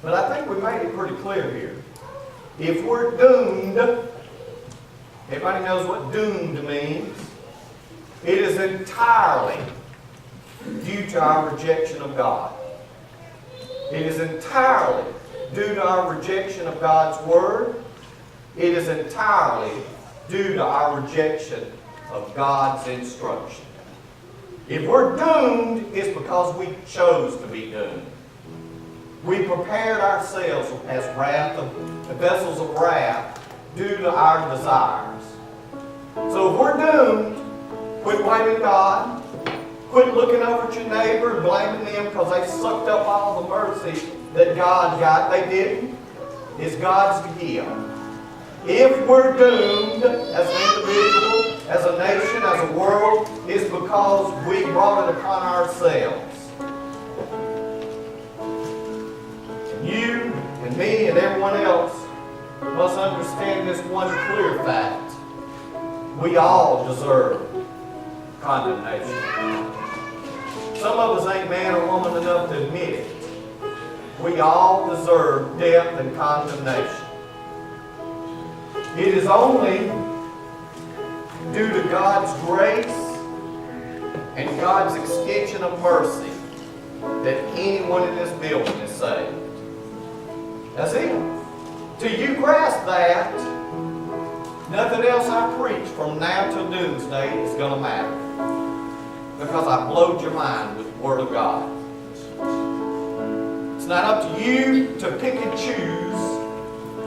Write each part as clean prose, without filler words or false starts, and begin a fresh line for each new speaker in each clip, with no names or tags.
But I think we made it pretty clear here. If we're doomed, everybody knows what doomed means. It is entirely due to our rejection of God. It is entirely due to our rejection of God's Word. It is entirely due to our rejection of God's instruction. If we're doomed, it's because we chose to be doomed. We prepared ourselves as vessels of wrath due to our desires. So if we're doomed, quit blaming God. Quit looking over at your neighbor and blaming them because they sucked up all the mercy that God got. They didn't. It's God's to give. If we're doomed as an individual, as a nation, as a world, it's because we brought it upon ourselves. You and me and everyone else must understand this one clear fact. We all deserve condemnation. Some of us ain't man or woman enough to admit it. We all deserve death and condemnation. It is only due to God's grace and God's extension of mercy that anyone in this building is saved. That's it. Till you grasp that, nothing else I preach from now till doomsday is going to matter. Because I blowed your mind with the Word of God. It's not up to you to pick and choose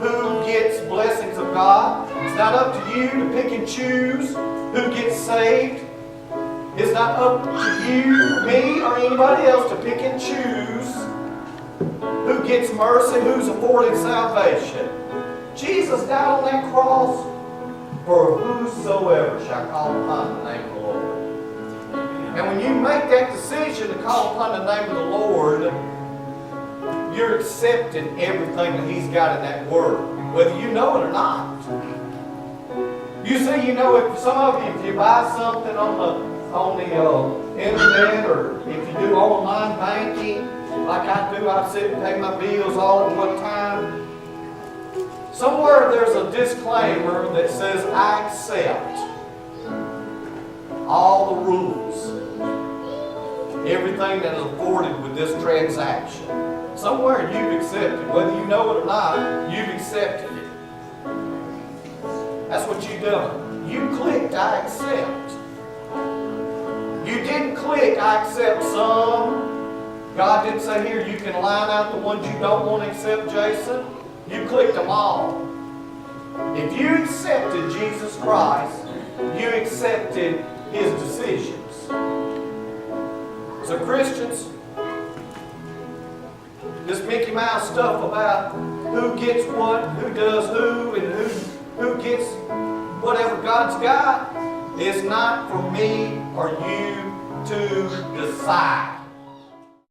who gets blessings of God. It's not up to you to pick and choose who gets saved. It's not up to you, me, or anybody else to pick and choose who gets mercy, who's afforded salvation. Jesus died on that cross for whosoever shall call upon the name of the Lord. And when you make that decision to call upon the name of the Lord, you're accepting everything that He's got in that Word, whether you know it or not. You see, you know, if some of you, if you buy something on the internet, or if you do online banking, like I do, I sit and pay my bills all at one time. Somewhere there's a disclaimer that says, I accept all the rules, everything that is afforded with this transaction. Somewhere you've accepted, whether you know it or not, you've accepted it. That's what you've done. You clicked, I accept. You didn't click, I accept some. God didn't say, here, you can line out the ones you don't want to accept, Jason. You clicked them all. If you accepted Jesus Christ, you accepted His decisions. So Christians, this Mickey Mouse stuff about who gets what, who does who, and who gets whatever God's got is not for me or you to decide.